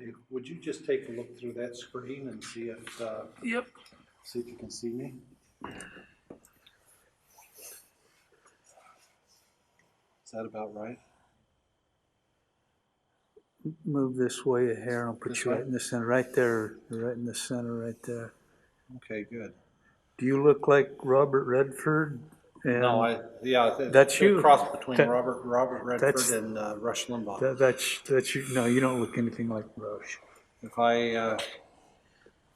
Okay, would you just take a look through that screen and see if, Yep. see if you can see me? Is that about right? Move this way a hair. I'll put This you way? right in the center, right there, right in the center, right there. Okay, good. Do you look like Robert Redford? And No, yeah, That's the you. cross between That- Robert that's- Redford and Rush Limbaugh. that's you. No, you don't look anything like Rush. If I,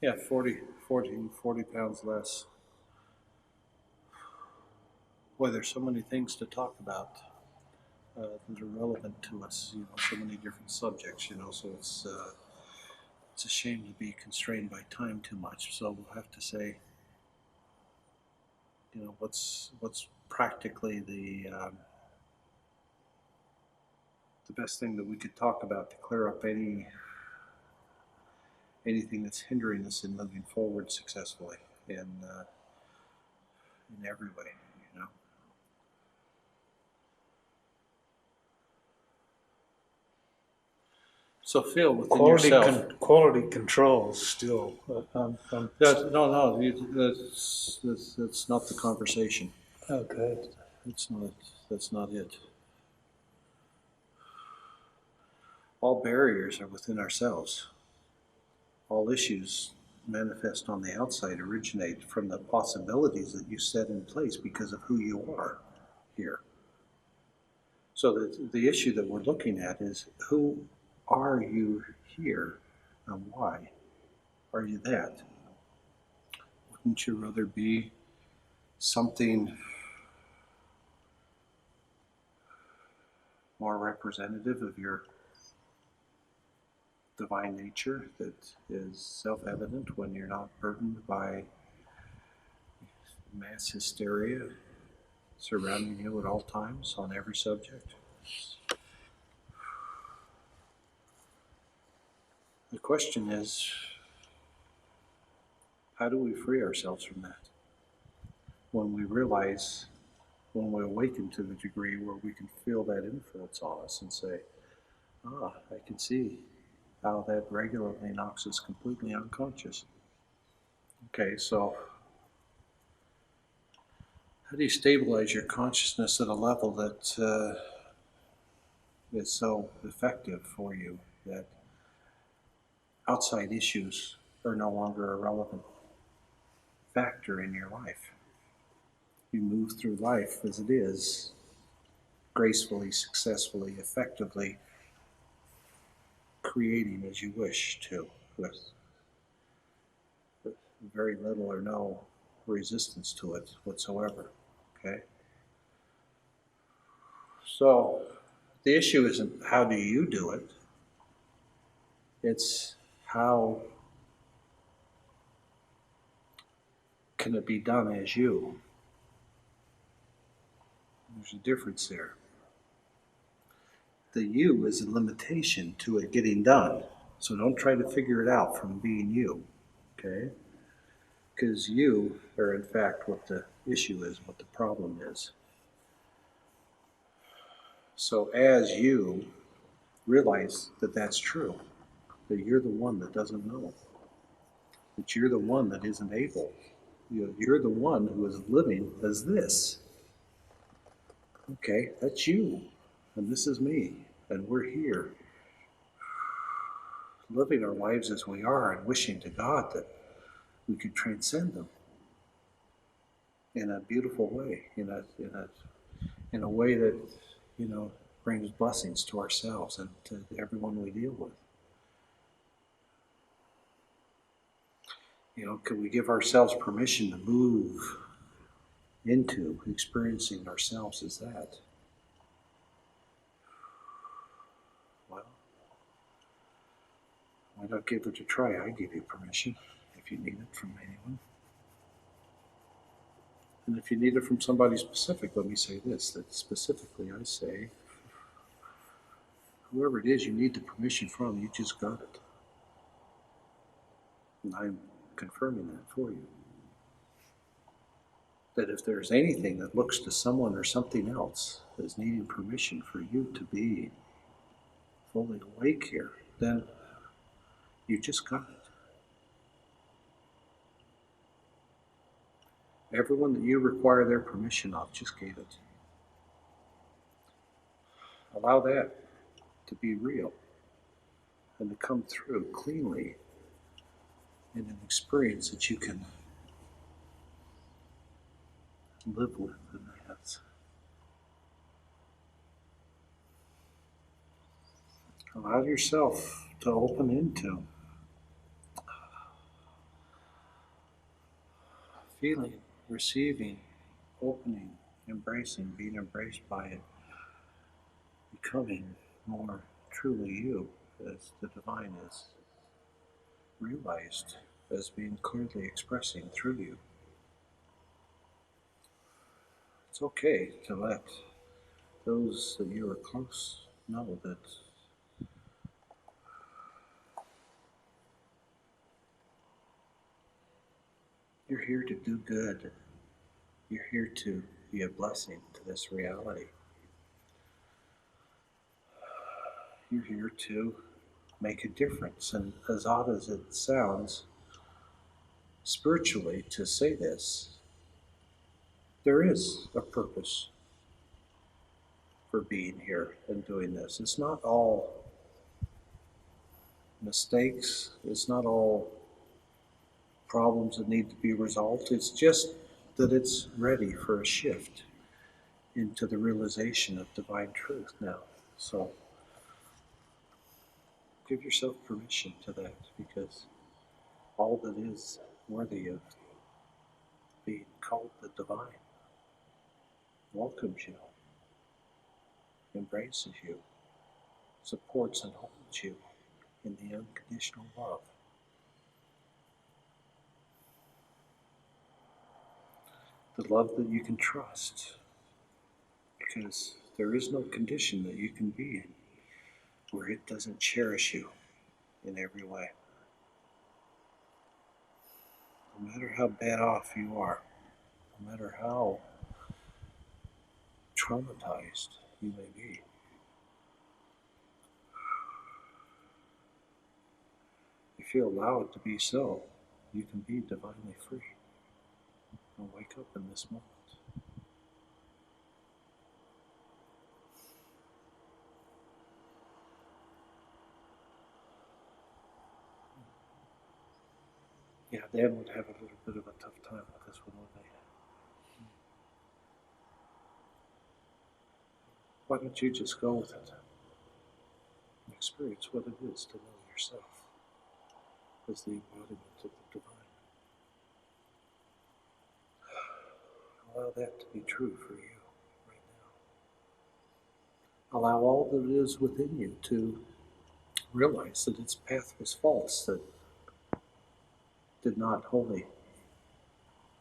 yeah, 40 pounds less. Boy, there's so many things to talk about that are relevant to us, so many different subjects, so it's a shame to be constrained by time too much. So we'll have to say, what's practically the best thing that we could talk about to clear up anything that's hindering us in moving forward successfully in every way. So feel within yourself. Quality control still. No, that's not the conversation. Okay. That's not it. All barriers are within ourselves. All issues manifest on the outside originate from the possibilities that you set in place because of who you are here. So the issue that we're looking at is, who are you here and why are you that? Wouldn't you rather be something more representative of your divine nature that is self-evident when you're not burdened by mass hysteria surrounding you at all times on every subject? The question is, how do we free ourselves from that? When we realize, when we awaken to the degree where we can feel that influence on us and say, I can see how that regularly knocks us completely unconscious. Okay, so how do you stabilize your consciousness at a level that is so effective for you that outside issues are no longer a relevant factor in your life? You move through life as it is, gracefully, successfully, effectively, creating as you wish to, with very little or no resistance to it whatsoever. Okay? So the issue isn't how do you do it, it's how can it be done as you. There's a difference there. The you is a limitation to it getting done. So don't try to figure it out from being you. Okay? Because you are in fact what the issue is, what the problem is. So as you realize that that's true, that you're the one that doesn't know, that you're the one that isn't able, you're the one who is living as this. Okay, that's you, and this is me, and we're here, living our lives as we are and wishing to God that we could transcend them in a beautiful way, in a way that, brings blessings to ourselves and to everyone we deal with. Could we give ourselves permission to move into experiencing ourselves as that? Well, why not give it a try? I give you permission if you need it from anyone. And if you need it from somebody specific, let me say this, that specifically I say, whoever it is you need the permission from, you just got it. And I'm confirming that for you. That if there's anything that looks to someone or something else as needing permission for you to be fully awake here, then You just got it. Everyone that you require their permission of just gave it. Allow that to be real and to come through cleanly in an experience that you can live with and have. Allow yourself to open into feeling, receiving, opening, embracing, being embraced by it, becoming more truly you as the divine is realized as being clearly expressing through you. It's okay to let those that you are close know that you're here to do good. You're here to be a blessing to this reality. You're here to make a difference. And as odd as it sounds, spiritually, to say this, there is a purpose for being here and doing this. It's not all mistakes, it's not all problems that need to be resolved. It's just that it's ready for a shift into the realization of divine truth now. So give yourself permission to that, because all that is worthy of being called the divine welcomes you, embraces you, supports and holds you in the unconditional love. The love that you can trust, because there is no condition that you can be in where it doesn't cherish you in every way. No matter how bad off you are, no matter how traumatized you may be, if you allow it to be so, you can be divinely free and wake up in this moment. Yeah, Dan would have a little bit of a tough time with this one, wouldn't he? Why don't you just go with it and experience what it is to know yourself as the embodiment of the divine? Allow that to be true for you right now. Allow all that is within you to realize that its path was false, that did not wholly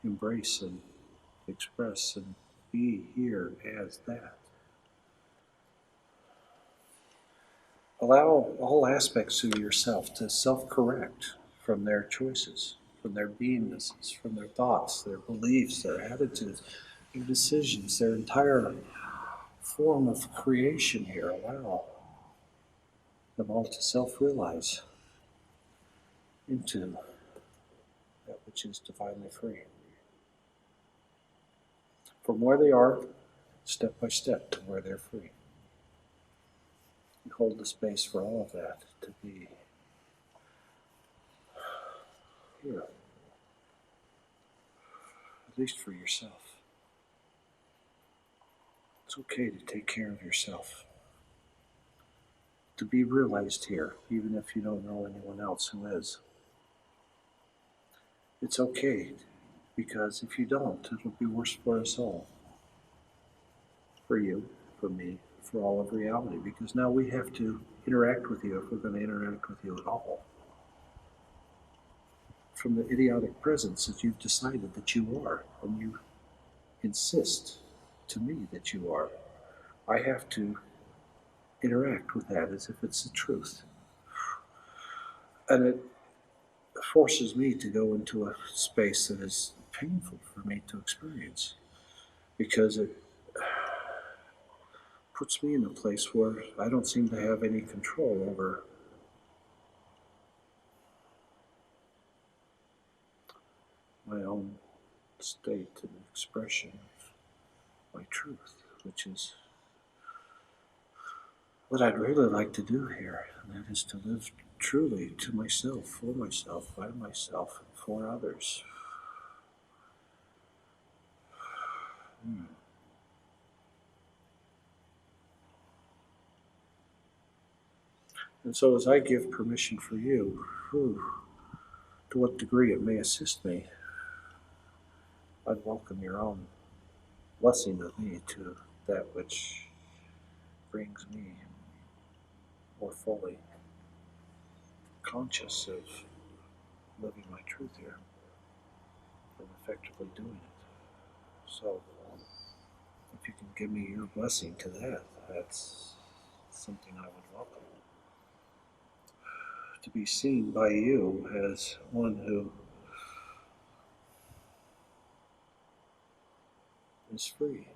embrace and express and be here as that. Allow all aspects of yourself to self-correct from their choices, from their beingnesses, from their thoughts, their beliefs, their attitudes, their decisions, their entire form of creation here. Allow them all to self-realize into that which is divinely free. From where they are, step by step to where they're free. And hold the space for all of that to be here, at least for yourself. It's okay to take care of yourself, to be realized here, even if you don't know anyone else who is. It's okay, because if you don't, it'll be worse for us all. For you, for me, for all of reality, because now we have to interact with you if we're going to interact with you at all. From the idiotic presence that you've decided that you are, and you insist to me that you are, I have to interact with that as if it's the truth. And it forces me to go into a space that is painful for me to experience, because it puts me in a place where I don't seem to have any control over my own state and expression of my truth, which is what I'd really like to do here, and that is to live truly to myself, by myself, and for others. Hmm. And so, as I give permission for you, to what degree it may assist me, I'd welcome your own blessing of me to that which brings me more fully conscious of living my truth here and effectively doing it. So, if you can give me your blessing to that, that's something I would welcome. To be seen by you as one who is free,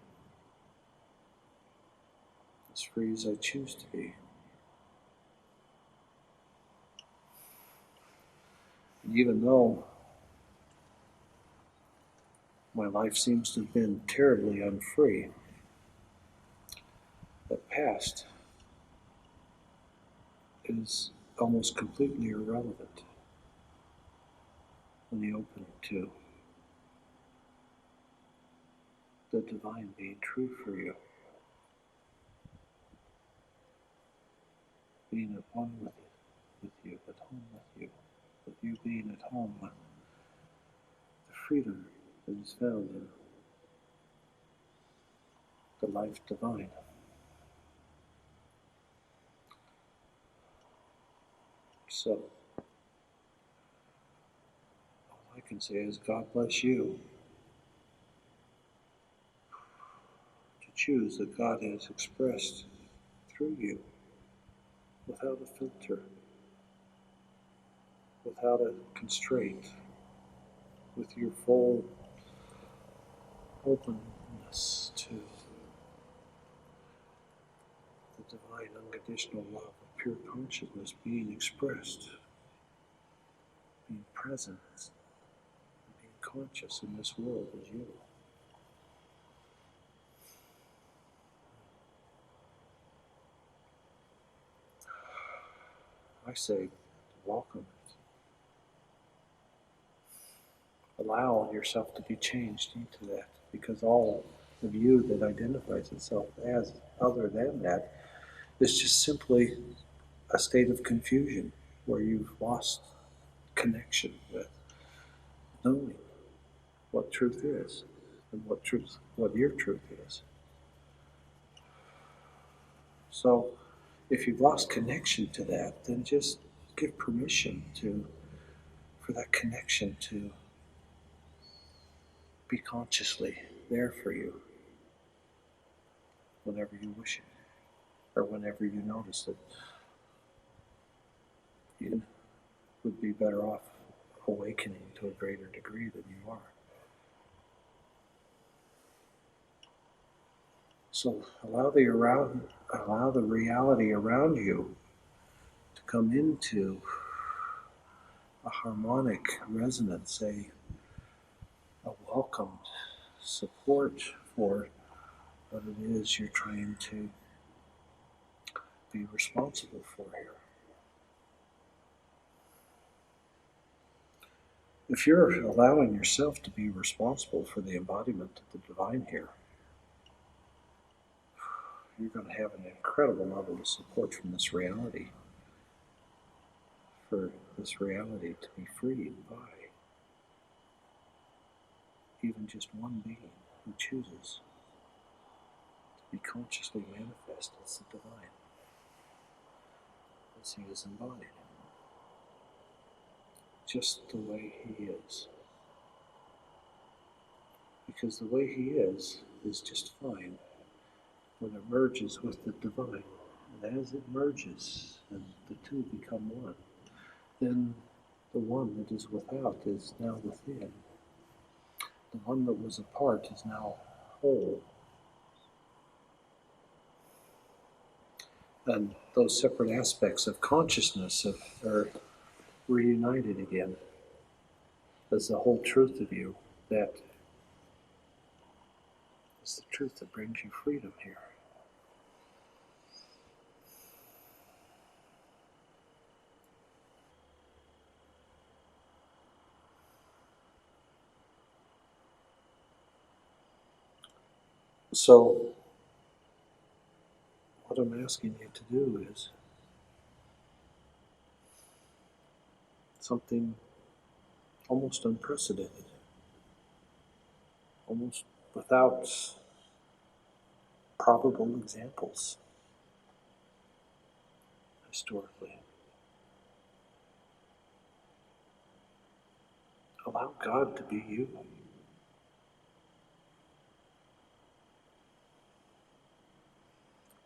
as free as I choose to be. And even though my life seems to have been terribly unfree, that past is almost completely irrelevant when you open to the divine being true for you, being at one with you, at home with you being at home, the freedom that is found in the life divine. So, all I can say is God bless you to choose that God has expressed through you without a filter, without a constraint, with your full openness to the divine unconditional love of pure consciousness being expressed, being present, being conscious in this world as you. I say, welcome it. Allow yourself to be changed into that, because all of you that identifies itself as other than that is just simply a state of confusion where you've lost connection with knowing what truth is and what your truth is. So if you've lost connection to that, then just give permission for that connection to be consciously there for you whenever you wish it, or whenever you notice that you would be better off awakening to a greater degree than you are. So allow the reality around you to come into a harmonic resonance, a welcomed support for what it is you're trying to be responsible for here. If you're allowing yourself to be responsible for the embodiment of the divine here, you're going to have an incredible level of support from this reality, for this reality to be freed by even just one being who chooses to be consciously manifest as the divine, as he is embodied, just the way he is. Because the way he is just fine when it merges with the divine. And as it merges and the two become one, then the one that is without is now within. The one that was apart is now whole. And those separate aspects of consciousness are reunited again. as the whole truth of you, that is the truth that brings you freedom here. So, what I'm asking you to do is something almost unprecedented, almost without probable examples historically. Allow God to be you. What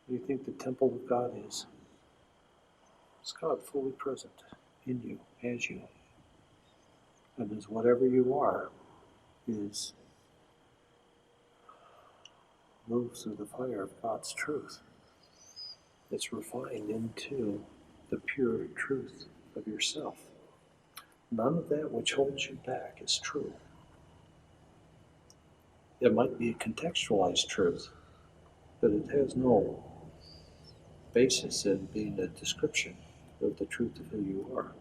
do you think the temple of God is? It's God fully present in you, as you. And as whatever you are is moved through the fire of God's truth. It's refined into the pure truth of yourself. None of that which holds you back is true. It might be a contextualized truth, but it has no basis in being a description of the truth of who you are.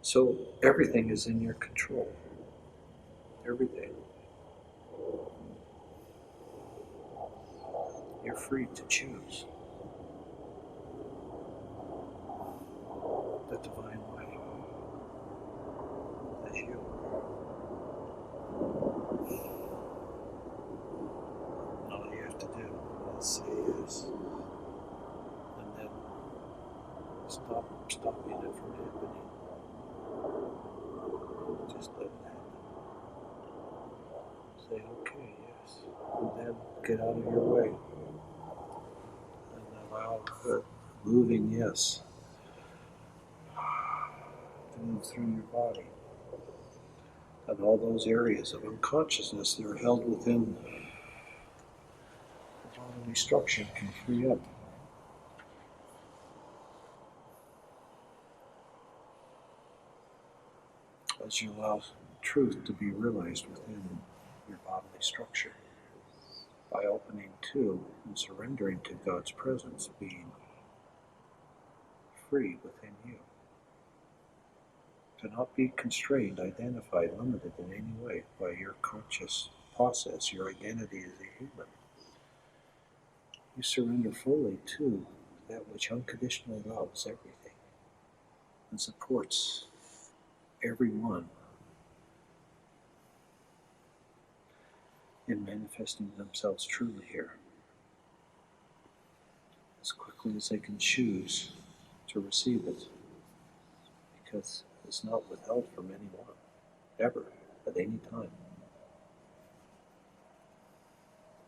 So everything is in your control. Everything. You're free to choose the divine way as you. All you have to do is say yes, and then stop stopping it from happening. Just let it happen. Say okay, yes, and then get out of your way and allow the moving yes to move through your body. And all those areas of unconsciousness that are held within the bodily structure can free up. As you allow truth to be realized within your bodily structure by opening to and surrendering to God's presence, being free within you. To not be constrained, identified, limited in any way by your conscious process, your identity as a human. You surrender fully to that which unconditionally loves everything and supports everyone in manifesting themselves truly here, as quickly as they can choose to receive it, because it's not withheld from anyone, ever, at any time.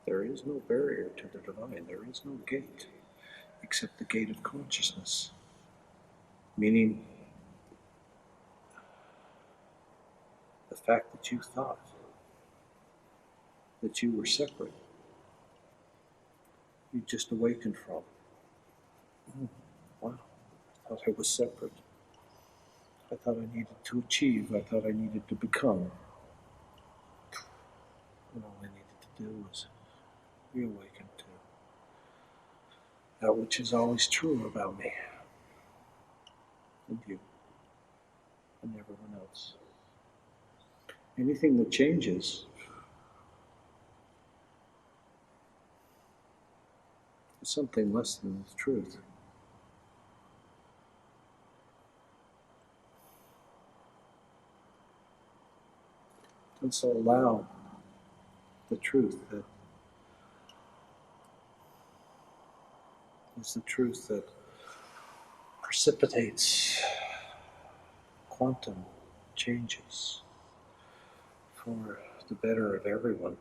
There is no barrier to the divine, there is no gate, except the gate of consciousness, meaning the fact that you thought that you were separate, you just awakened from. Wow, I thought I was separate. I thought I needed to achieve, I thought I needed to become. And all I needed to do was reawaken to that which is always true about me and you and everyone else. Anything that changes is something less than the truth. And so allow the truth that is the truth that precipitates quantum changes for the better of everyone.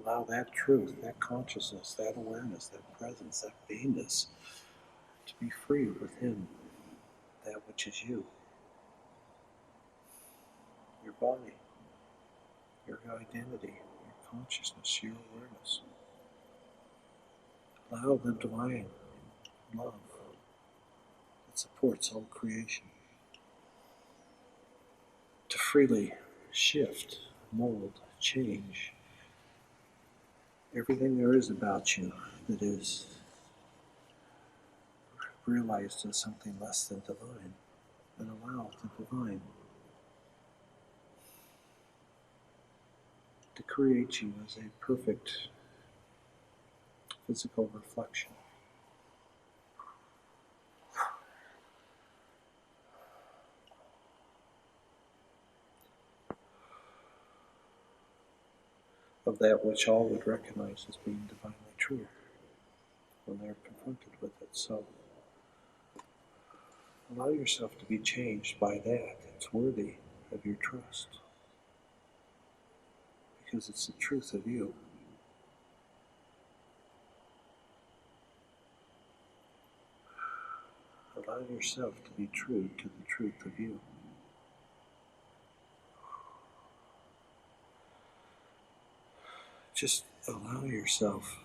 Allow that truth, that consciousness, that awareness, that presence, that beingness to be free within that which is you, your body, your identity, your consciousness, your awareness. Allow the divine love that supports all creation. To freely shift, mold, change everything there is about you that is realized as something less than divine, and allow the divine to create you as a perfect physical reflection of that which all would recognize as being divinely true when they're confronted with it. So allow yourself to be changed by that. It's worthy of your trust because it's the truth of you. Allow yourself to be true to the truth of you. Just allow yourself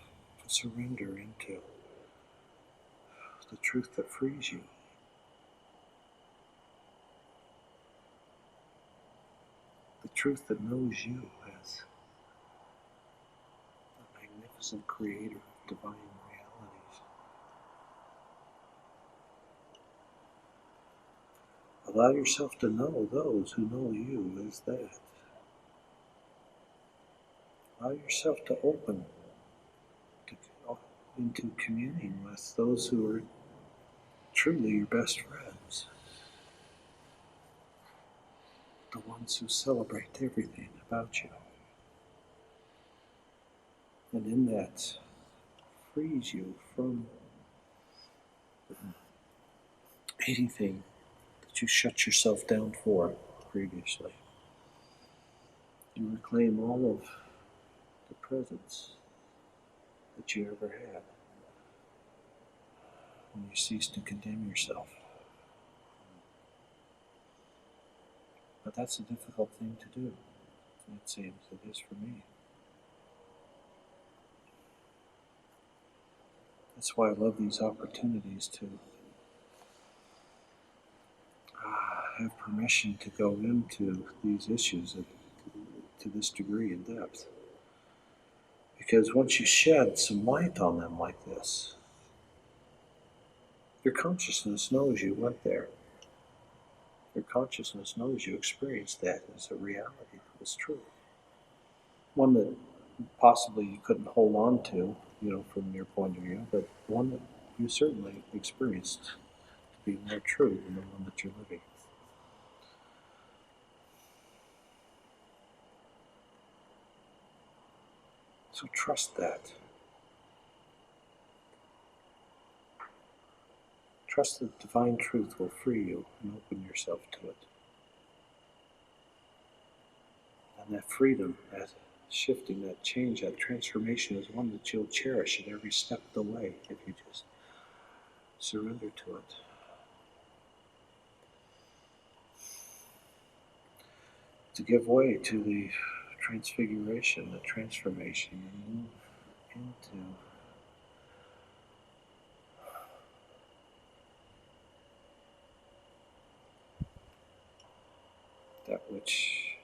to surrender into the truth that frees you. The truth that knows you as a magnificent creator of divine realities. Allow yourself to know those who know you as that. Allow yourself to open into communing with those who are truly your best friends. The ones who celebrate everything about you. And in that, frees you from anything that you shut yourself down for previously. You reclaim all of the presence that you ever had when you cease to condemn yourself. But that's a difficult thing to do, it seems. It is for me. That's why I love these opportunities to have permission to go into these issues to this degree in depth. Because once you shed some light on them like this, your consciousness knows you went there. Your consciousness knows you experienced that as a reality that was true. One that possibly you couldn't hold on to, from your point of view, but one that you certainly experienced to be more true than the one that you're living. So trust that. Trust that divine truth will free you and open yourself to it. And that freedom, that shifting, that change, that transformation is one that you'll cherish at every step of the way if you just surrender to it. To give way to the transfiguration, the transformation, and move into that which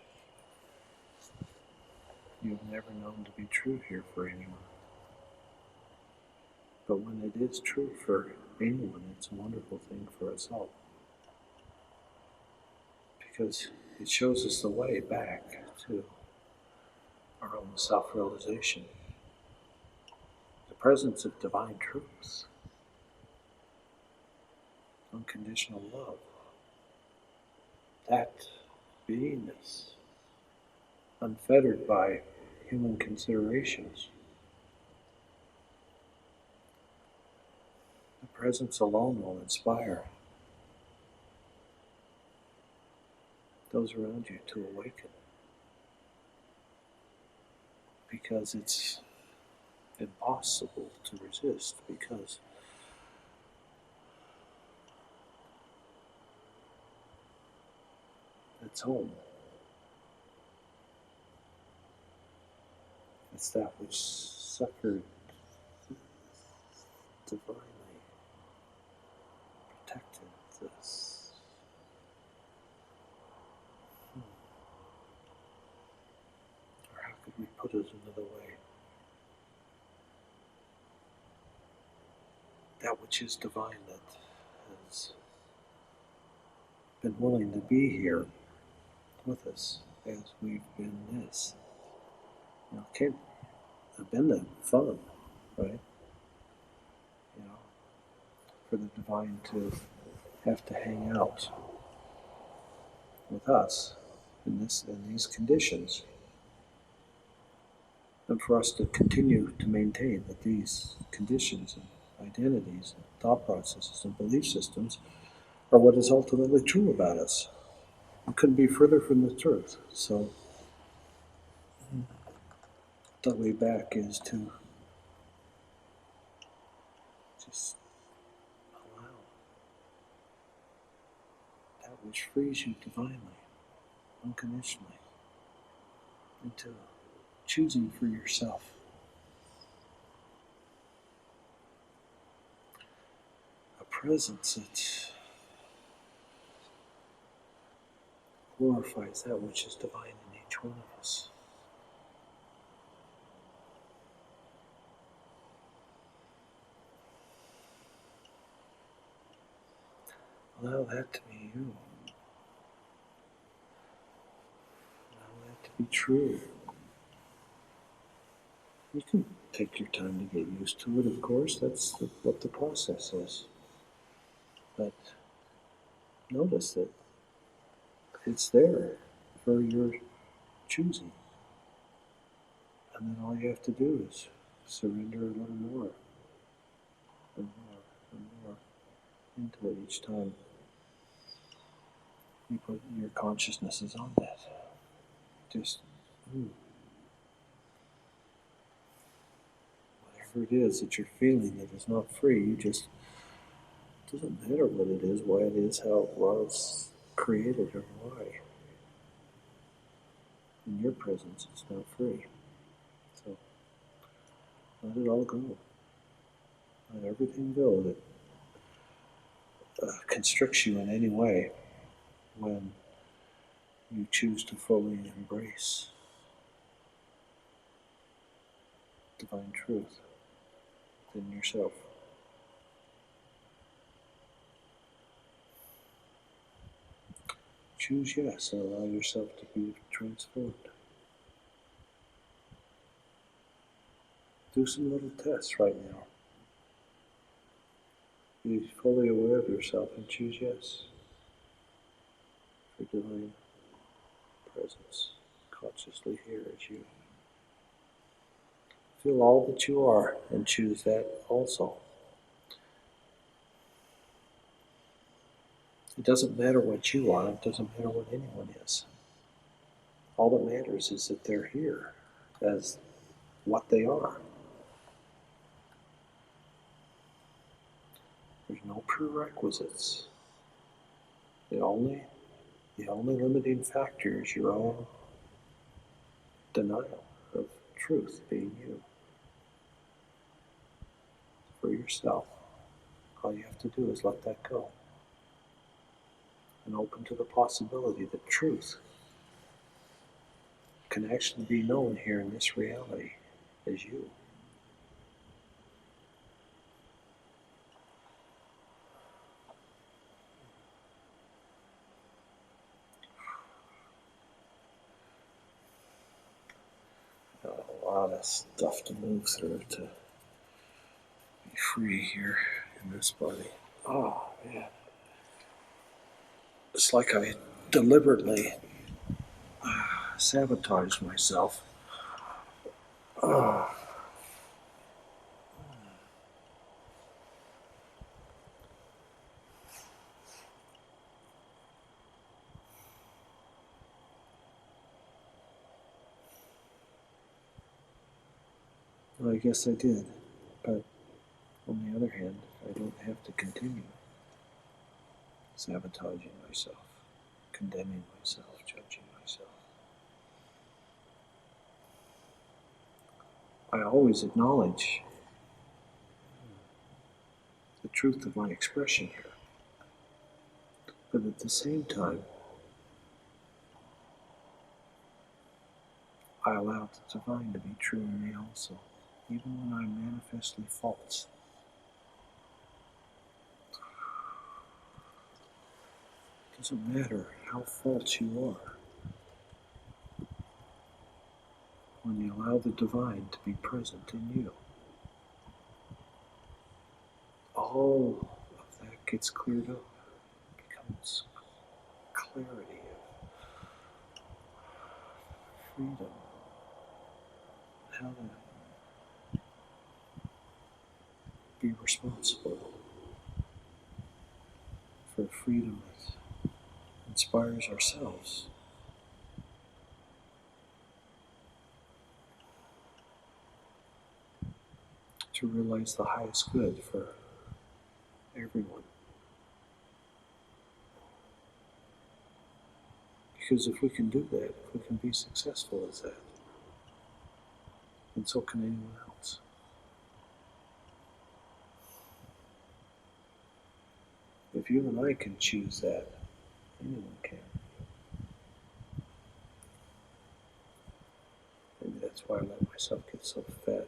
you've never known to be true here for anyone. But when it is true for anyone, it's a wonderful thing for us all. Because it shows us the way back to our own self-realization. The presence of divine truth. Unconditional love. That beingness. Unfettered by human considerations. The presence alone will inspire those around you to awaken. Because it's impossible to resist, because it's home. It's that which succored, divinely protected, this. Or how could we put it another way? That which is divine that has been willing to be here with us as we've been this. It can't have been that fun, right? For the divine to have to hang out with us in these conditions, and for us to continue to maintain that these conditions and identities and thought processes and belief systems are what is ultimately true about us. It couldn't be further from the truth. So the way back is to just allow that which frees you divinely, unconditionally, into choosing for yourself. A presence that glorifies that which is divine in each one of us. Allow that to be you. Allow that to be true. You can take your time to get used to it, of course. That's what the process is. But notice that it's there for your choosing. And then all you have to do is surrender a little more and more and more into it each time you put your consciousness is on that. Just whatever it is that you're feeling that is not free, you just, it doesn't matter what it is, why it is, how it was created, or why. In your presence, it's not free. So let it all go. Let everything go that constricts you in any way when you choose to fully embrace divine truth within yourself. Choose yes and allow yourself to be transformed. Do some little tests right now. Be fully aware of yourself and choose yes for divine presence, consciously here as you. Feel all that you are and choose that also. It doesn't matter what you are, it doesn't matter what anyone is. All that matters is that they're here as what they are. There's no prerequisites. The only limiting factor is your own denial of truth being you. For yourself, all you have to do is let that go and open to the possibility that truth can actually be known here in this reality as you. Got a lot of stuff to move through to be free here in this body. Oh, man. It's like I deliberately sabotaged myself. Oh. Well, I guess I did, but on the other hand, I don't have to continue sabotaging myself, condemning myself, judging myself. I always acknowledge the truth of my expression here. But at the same time, I allow the divine to be true in me also, even when I'm manifestly false. It doesn't matter how false you are. When you allow the divine to be present in you, all of that gets cleared up. It becomes clarity of freedom, how to be responsible for freedom that inspires ourselves. To realize the highest good for everyone. Because if we can do that, if we can be successful as that, then so can anyone else. If you and I can choose that, anyone can. Maybe that's why I let myself get so fat.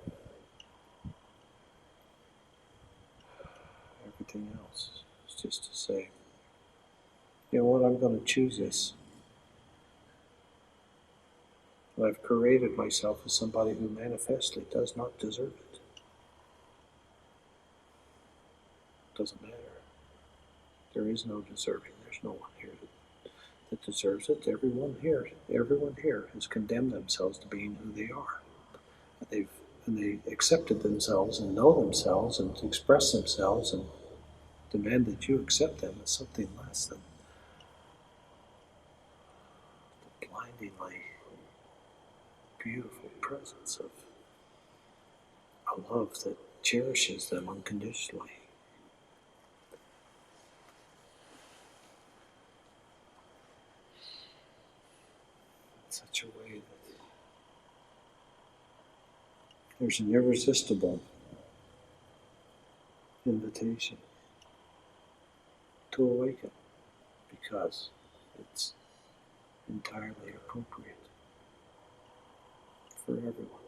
Everything else is just to say, you know what, I'm going to choose this. And I've created myself as somebody who manifestly does not deserve it. Doesn't matter. There is no deserving. There's no one here that deserves it. Everyone here has condemned themselves to being who they are. And they accepted themselves and know themselves and express themselves and demand that you accept them as something less than the blindingly beautiful presence of a love that cherishes them unconditionally. In such a way that there's an irresistible invitation to awaken because it's entirely appropriate for everyone.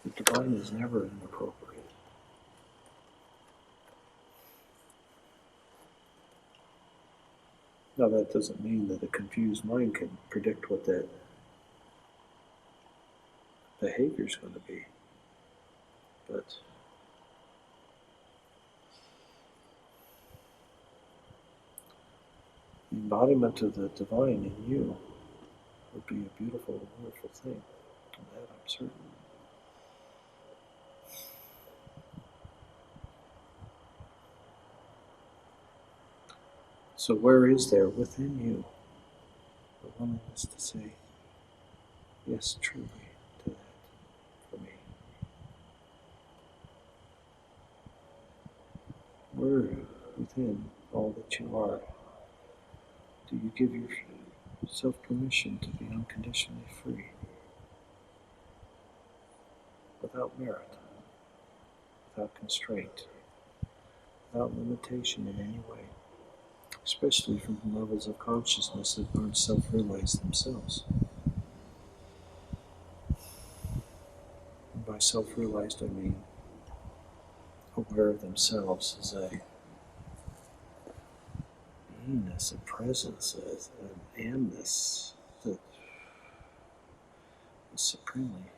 The divine is never inappropriate. Now that doesn't mean that a confused mind can predict what that behavior is going to be, but the embodiment of the divine in you would be a beautiful, wonderful thing. Of that I'm certain. So where is there within you the willingness to say, yes, truly, to that for me? Where within all that you are do you give yourself permission to be unconditionally free, without merit, without constraint, without limitation in any way, especially from levels of consciousness that aren't self-realized themselves? And by self-realized, I mean aware of themselves as a beingness, a presence, as an amness that is supremely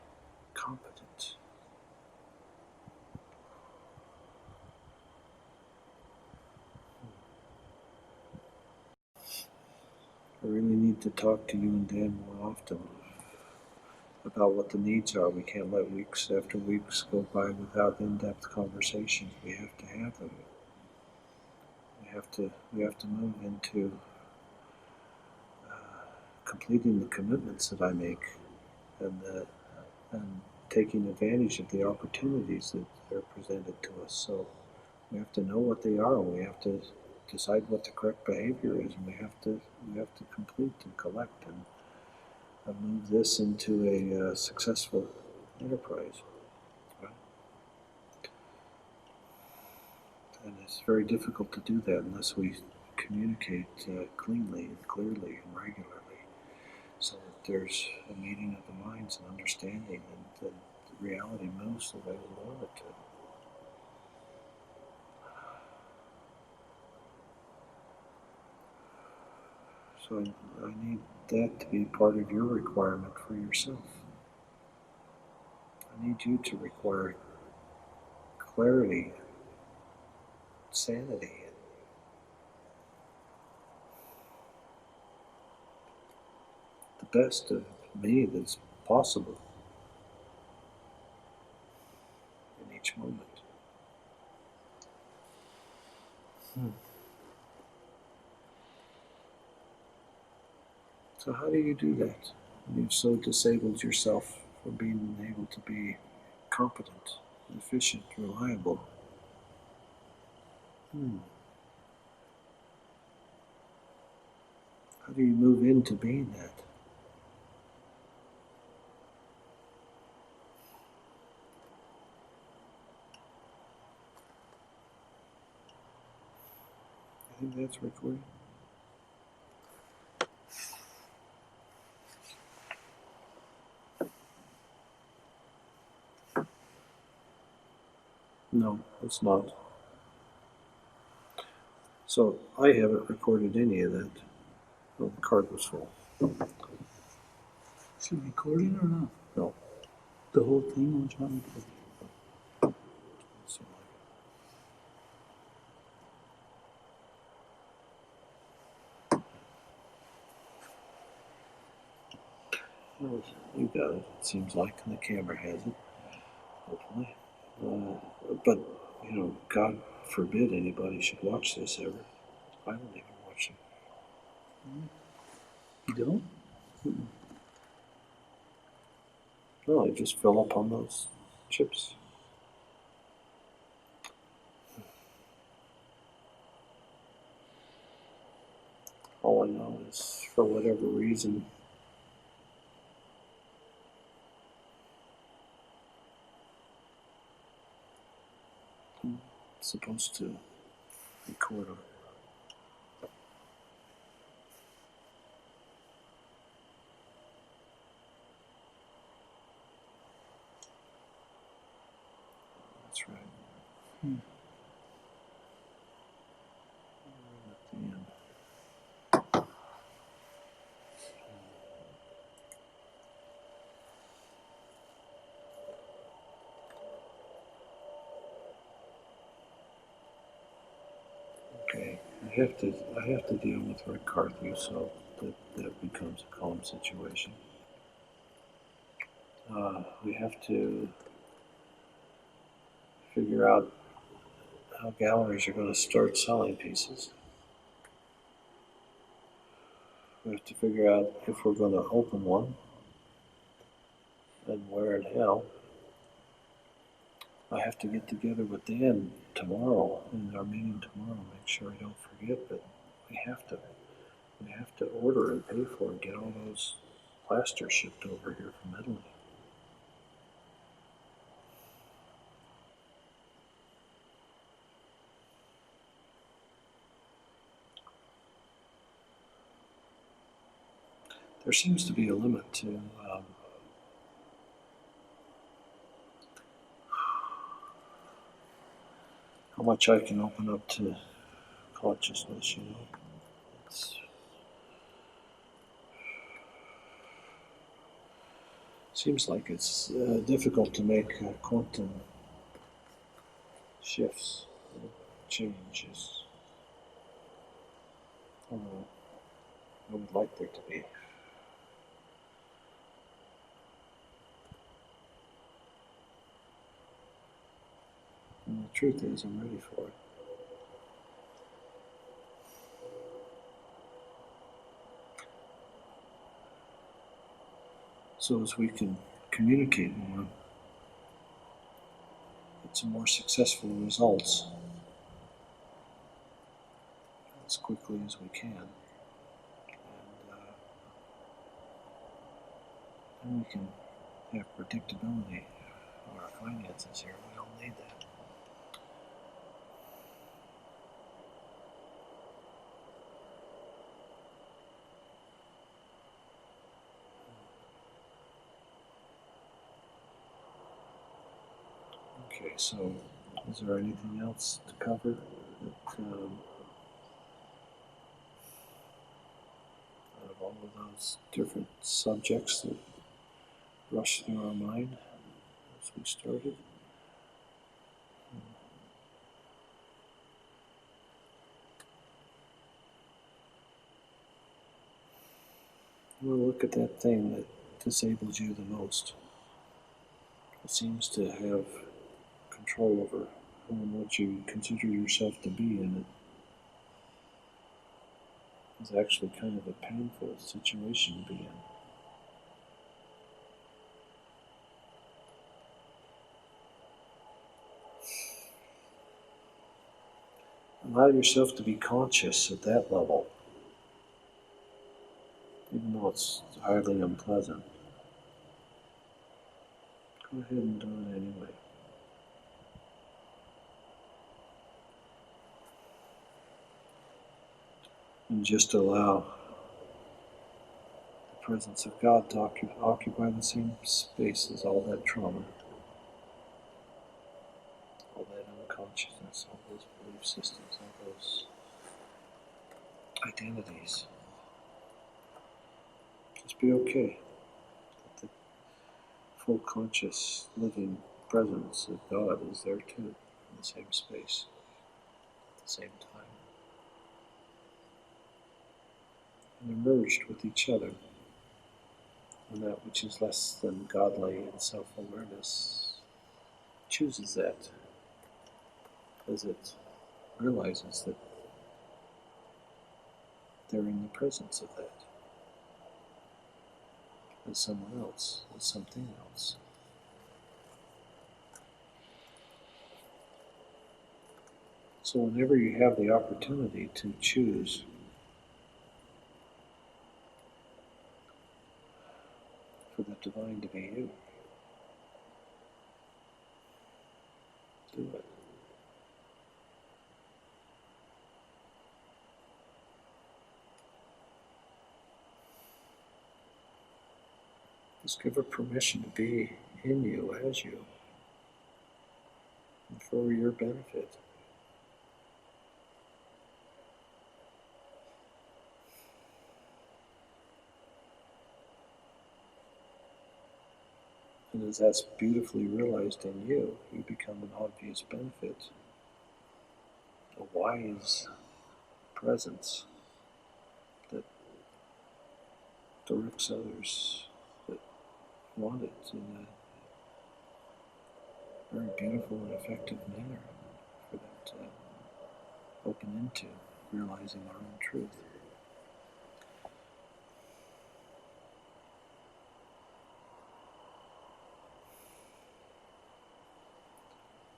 competent. I really need to talk to you and Dan more often about what the needs are. We can't let weeks after weeks go by without in-depth conversations. We have to have them. We have to move into completing the commitments that I make and taking advantage of the opportunities that are presented to us. So we have to know what they are, and we have to decide what the correct behavior is, and we have to complete and collect and move this into a successful enterprise. Right? And it's very difficult to do that unless we communicate cleanly and clearly and regularly, so that there's a meeting of the minds and understanding, and the reality moves the way we want it to. So I need that to be part of your requirement for yourself. I need you to require clarity, sanity, the best of me that's possible in each moment. So how do you do that? You've so disabled yourself from being able to be competent, efficient, reliable. How do you move into being that? I think that's recording. No, it's not. So I haven't recorded any of that. Well, the card was full. Is it recording or not? No. The whole thing was not recording. So well, you got it. It seems like, and the camera has it. Hopefully. But God forbid anybody should watch this ever. I don't even watch it. You don't? No, I just fill up on those chips. All I know is, for whatever reason, I'm supposed to record on. That's right. At the end. Okay, I have to deal with Rick Carthew, so that becomes a calm situation. We have to figure out how galleries are going to start selling pieces. We have to figure out if we're going to open one and where in hell. I have to get together with Dan tomorrow in our meeting tomorrow. Make sure I don't forget, but we have to order and pay for and get all those plasters shipped over here from Italy. There seems to be a limit to how much I can open up to consciousness. It seems like it's difficult to make quantum shifts, changes. I would like there to be. And the truth is, I'm ready for it. So as we can communicate more, get some more successful results as quickly as we can. And we can have predictability of our finances here. We all need that. Okay, so is there anything else to cover that, out of all of those different subjects that rush through our mind as we started? We'll look at that thing that disables you the most. It seems to have control over what you consider yourself to be, and it is actually kind of a painful situation to be in. Allow yourself to be conscious at that level, even though it's highly unpleasant. Go ahead and do it anyway. And just allow the presence of God to occupy the same space as all that trauma, all that unconsciousness, all those belief systems, all those identities. Just be okay. That the full conscious living presence of God is there too, in the same space, at the same time. And they're merged with each other. And that which is less than godly in self-awareness chooses that as it realizes that they're in the presence of that, as someone else, as something else. So whenever you have the opportunity to choose for the divine to be you, do it. Just give her permission to be in you, as you, and for your benefit. And as that's beautifully realized in you, you become an obvious benefit, a wise presence that directs others that want it in a very beautiful and effective manner for them to open into realizing our own truth.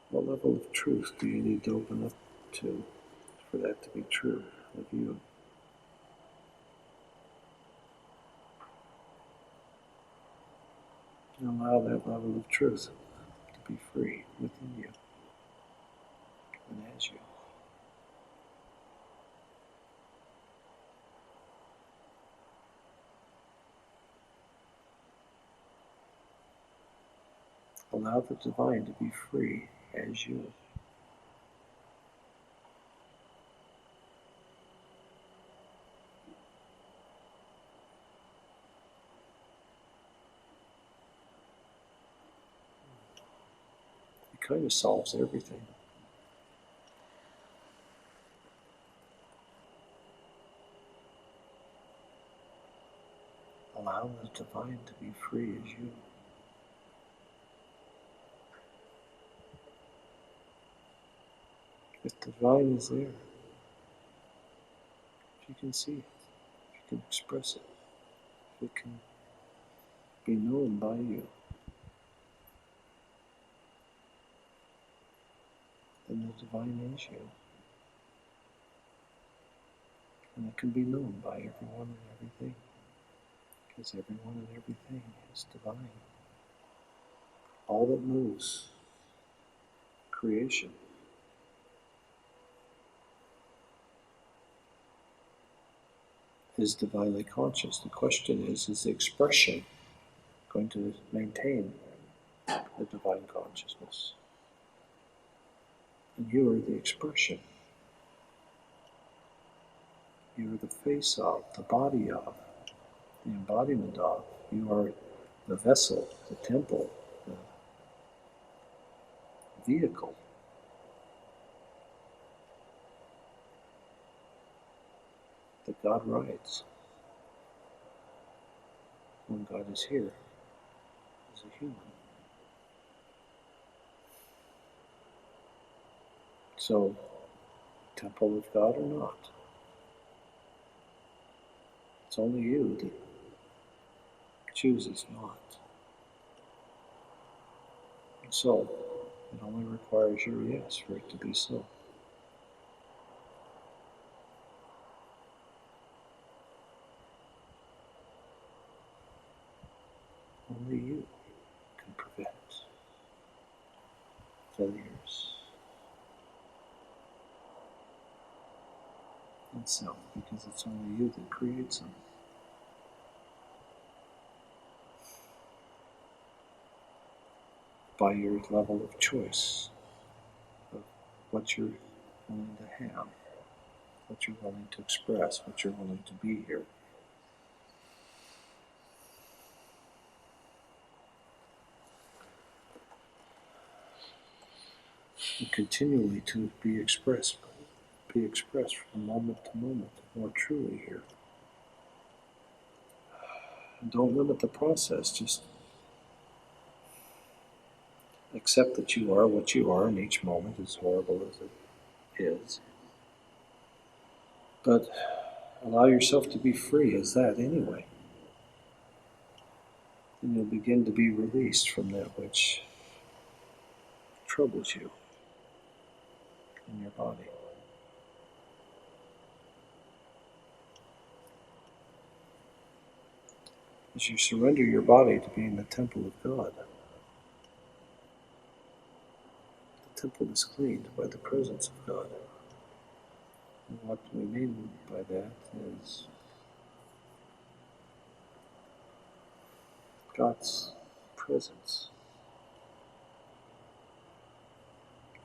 What level of truth do you need to open up to for that to be true of you? And allow that level of truth to be free within you and as you. Allow the divine to be free as you. It kind of solves everything. Allow the divine to be free as you. If the divine is there, if you can see it, if you can express it, if it can be known by you, then the divine is you. And it can be known by everyone and everything, because everyone and everything is divine. All that moves, creation, is divinely conscious. The question is the expression going to maintain the divine consciousness? And you are the expression. You are the face of, the body of, the embodiment of. You are the vessel, the temple, the vehicle. That God rides when God is here as a human. So, temple of God or not, it's only you that chooses not. And so, it only requires your yes for it to be so. Only you can prevent failures in self, because it's only you that creates them. By your level of choice of what you're willing to have, what you're willing to express, what you're willing to be here. And continually to be expressed from moment to moment, more truly here. And don't limit the process, just accept that you are what you are in each moment, as horrible as it is. But allow yourself to be free as that anyway. And you'll begin to be released from that which troubles you in your body. As you surrender your body to being the temple of God, the temple is cleaned by the presence of God. And what we mean by that is God's presence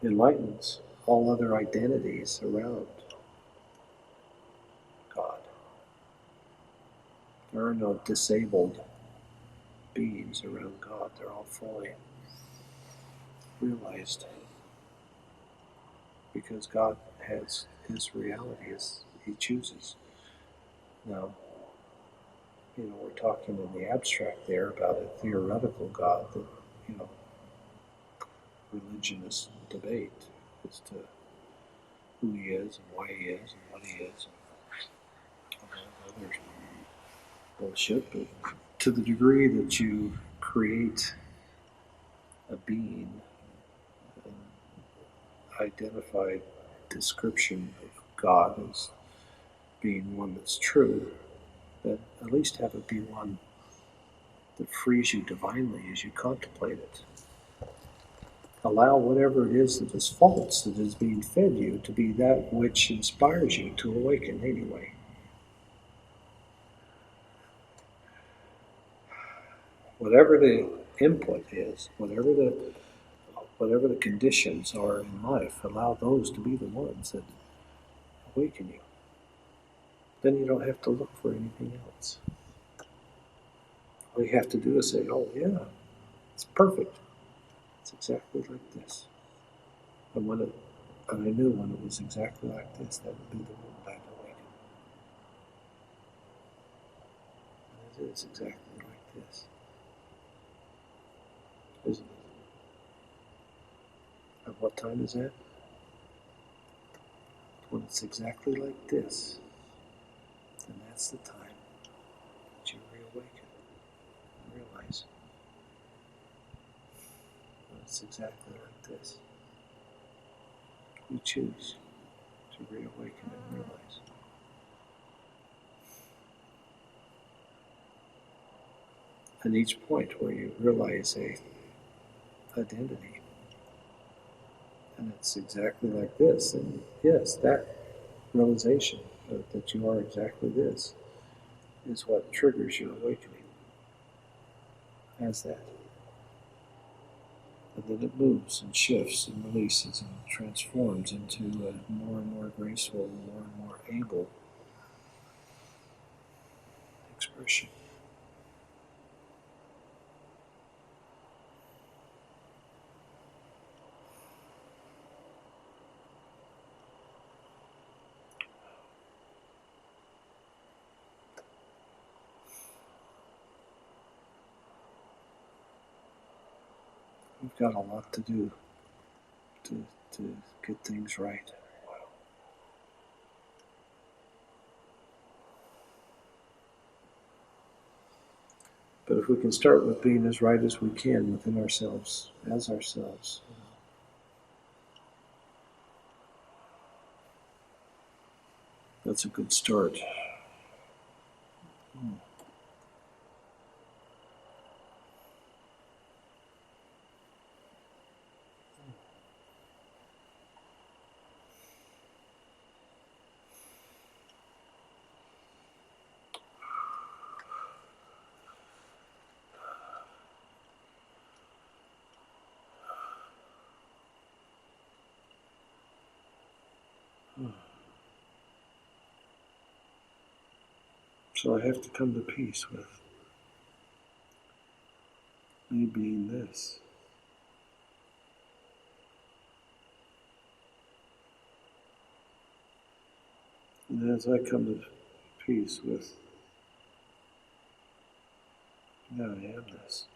enlightens all other identities around God. There are no disabled beings around God. They're all fully realized because God has His reality as He chooses. Now, we're talking in the abstract there about a theoretical God that, religionists debate as to who He is and why He is and what He is and all that other bullshit. But to the degree that you create a being, an identified description of God as being one that's true, that at least have it be one that frees you divinely as you contemplate it. Allow whatever it is that is false that is being fed you to be that which inspires you to awaken anyway. Whatever the input is, whatever the conditions are in life, allow those to be the ones that awaken you. Then you don't have to look for anything else. All you have to do is say, oh yeah, it's perfect. It's exactly like this. And I knew when it was exactly like this, that would be the moment I'd awaken. And it is exactly like this, isn't it? And what time is that? When it's exactly like this, then that's the time that you reawaken and realize when it's exactly like this. You choose to reawaken and realize. And each point where you realize a identity, and it's exactly like this, and yes, that realization that you are exactly this is what triggers your awakening as that. And then it moves and shifts and releases and transforms into a more and more graceful, more and more able expression. We've got a lot to do to get things right. But if we can start with being as right as we can within ourselves, as ourselves, that's a good start. So I have to come to peace with me being this. And as I come to peace with, yeah, I am this.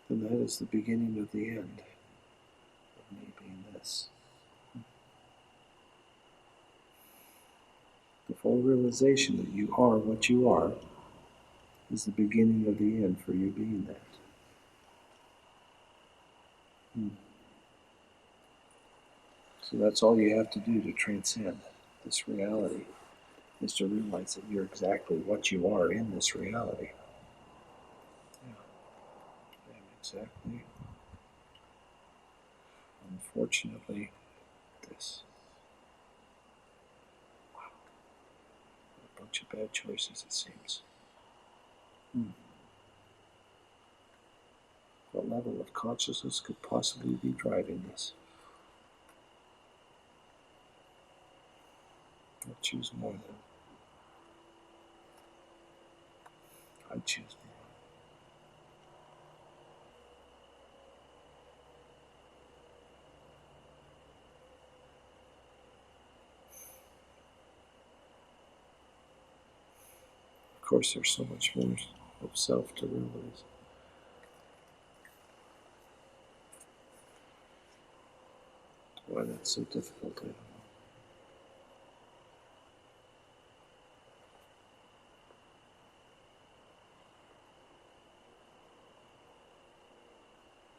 Then that is the beginning of the end of me being this. The full realization that you are what you are is the beginning of the end for you being that. So that's all you have to do to transcend this reality, is to realize that you're exactly what you are in this reality. Yeah, I am exactly, unfortunately, this. Wow, a bunch of bad choices, it seems. What level of consciousness could possibly be driving this? I choose more than. I choose more. Of course, there's so much more of self to realize. Why that's so difficult, I don't know.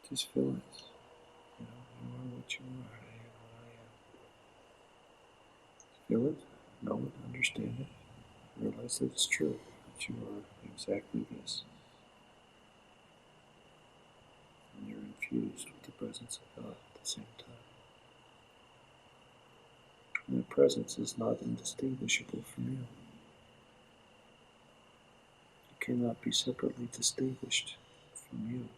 Just feel it. You are what you are. I am what I am. Feel it, know it, understand it, realize that it's true, that you are exactly this. And you're infused with the presence of God at the same time. And that presence is not indistinguishable from you. It cannot be separately distinguished from you,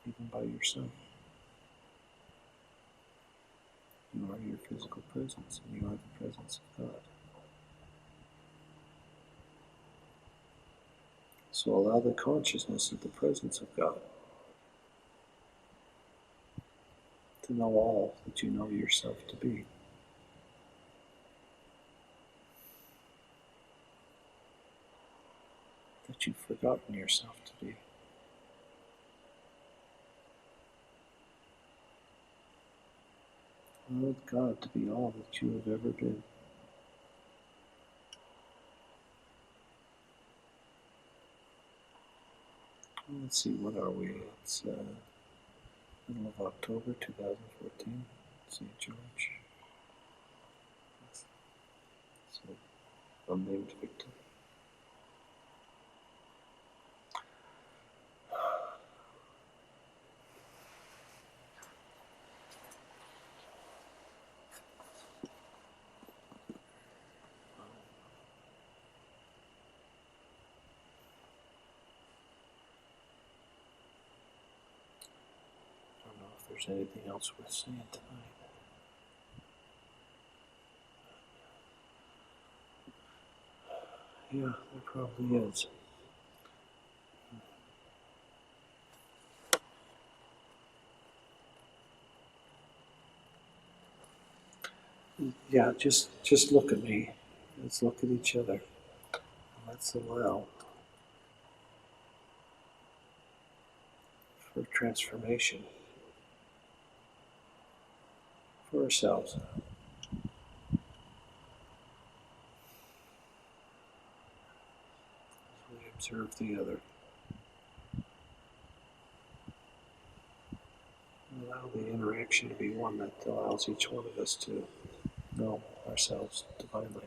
even by yourself. You are your physical presence, and you are the presence of God. So allow the consciousness of the presence of God to know all that you know yourself to be. That you've forgotten yourself to be. Allow God to be all that you have ever been. Let's see, what are we? It's middle of October 2014, St. George. So, unnamed victim. there's anything else worth saying tonight. Yeah, there probably is. Yeah, just look at me. Let's look at each other. Let's allow for transformation for ourselves. As we observe the other. Allow the interaction to be one that allows each one of us to know ourselves divinely.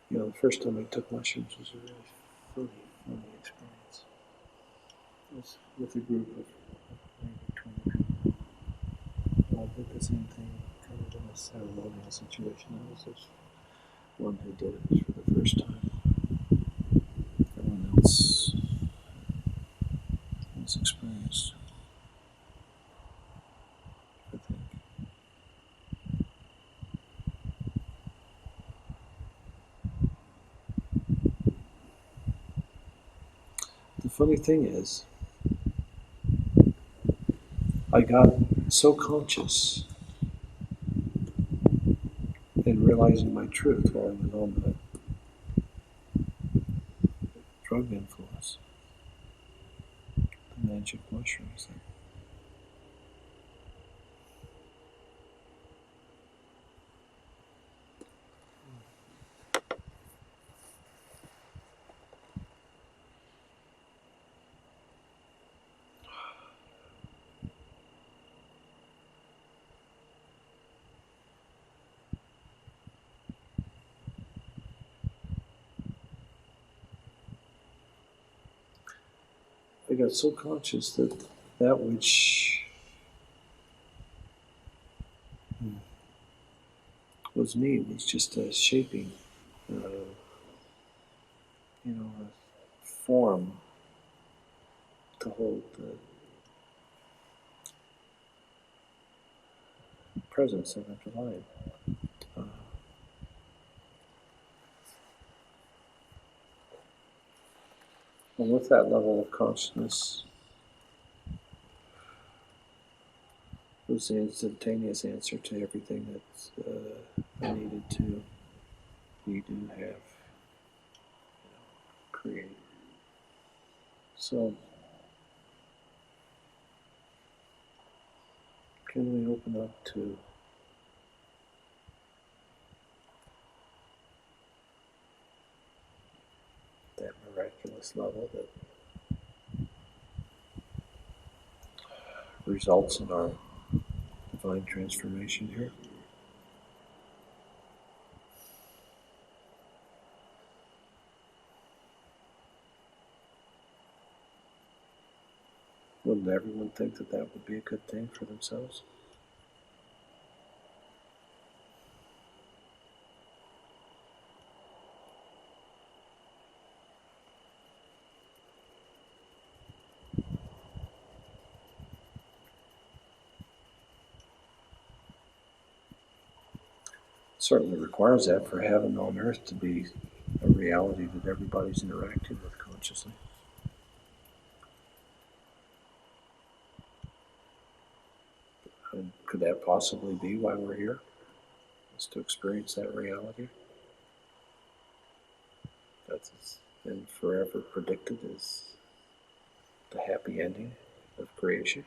You know, the first time I took mushrooms was a really funny experience. It was with a group of maybe 20 people. I did the same thing, kind of in a ceremonial situation. I was this one who did it for the first time. Everyone else was experienced, I think. The funny thing is, I got so conscious in realizing my truth while I was on the drug influence, the magic mushrooms. I got so conscious that that which was me was just a shaping, a form to hold the presence of the divine. Uh, and with that level of consciousness was the instantaneous answer to everything that I needed to be, do, have, create. So, can we open up to that miraculous level that results in our divine transformation here? Wouldn't everyone think that that would be a good thing for themselves? Certainly requires that for heaven on earth to be a reality that everybody's interacting with consciously. And could that possibly be why we're here? Is to experience that reality? That's been forever predicted as the happy ending of creation.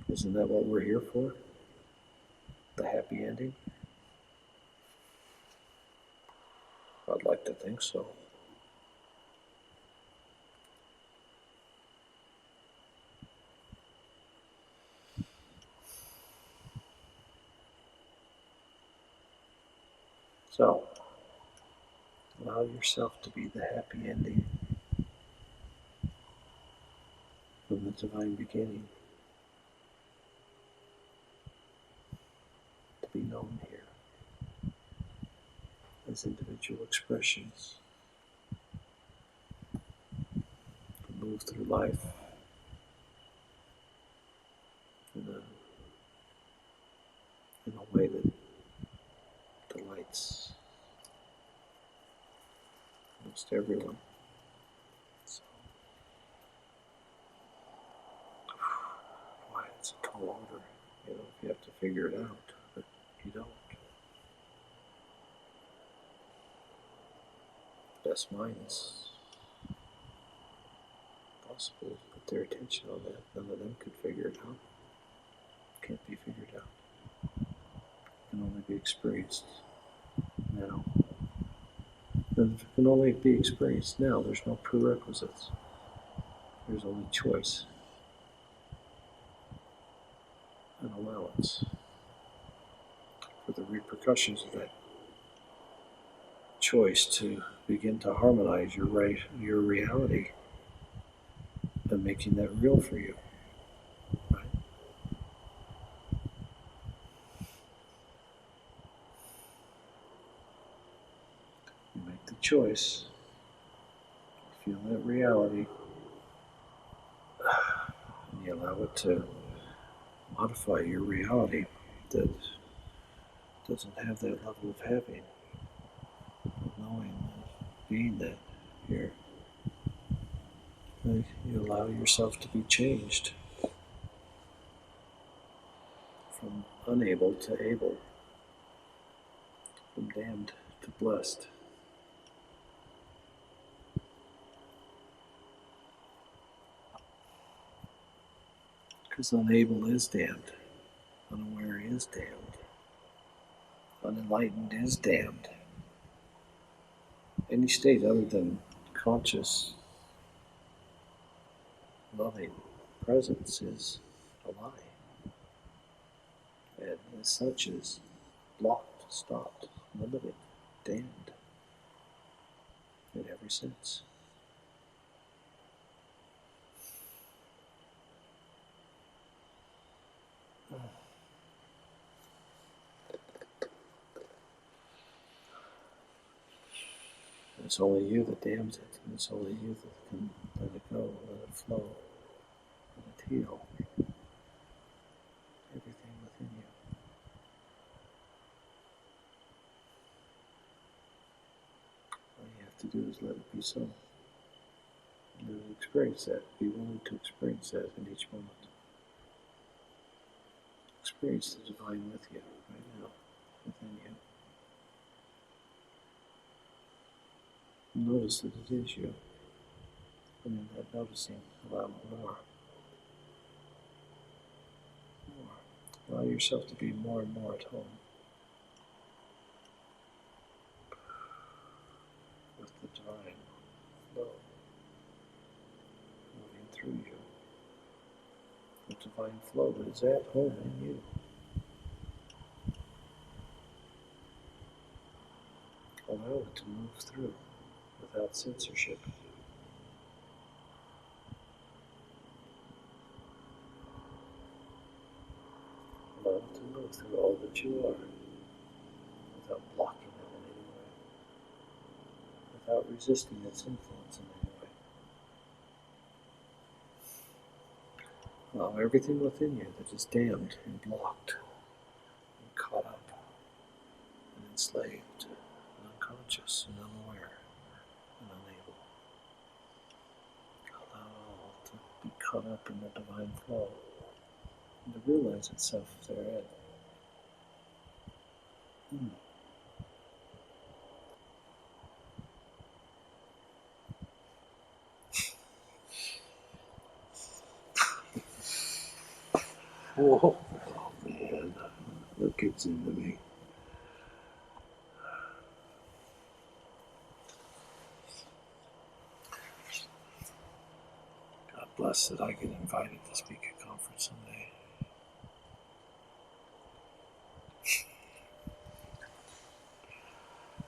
Isn't that what we're here for? The happy ending? I'd like to think so. So, Allow yourself to be the happy ending from the divine beginning, to be known here as individual expressions, to move through life in a way that delights most everyone. So, why it's a tall order, if you have to figure it out, but you don't. Best minds, possible to put their attention on that. None of them could figure it out. Can't be figured out. Can only be experienced now. And if it can only be experienced now, there's no prerequisites. There's only choice and allowance for the repercussions of that choice to begin to harmonize your reality and making that real for you. Right? You make the choice, feel that reality, and you allow it to modify your reality that doesn't have that level of having, of knowing, of being that here. You allow yourself to be changed from unable to able, from damned to blessed. Because unable is damned, unaware is damned, unenlightened is damned. Any state other than conscious, loving presence is a lie, and as such is blocked, stopped, limited, damned in every sense. It's only you that damns it, and it's only you that can let it go, let it flow, let it heal. Everything within you. All you have to do is let it be so. And experience that. Be willing to experience that in each moment. Experience the divine with you right now, within you. Notice that it is you. And in that noticing, allow more. Allow yourself to be more and more at home with the divine flow moving through you. The divine flow that is at home in you. Allow it to move through without censorship. Allow it to move through all that you are without blocking it in any way, without resisting its influence in any way. Allow everything within you that is damned and blocked and caught up and enslaved and unconscious and unaware and unable. Allow all to be caught up in the divine flow and to realize itself therein. Whoa. Oh man, that gets into me. God bless that I get invited to speak at conference someday.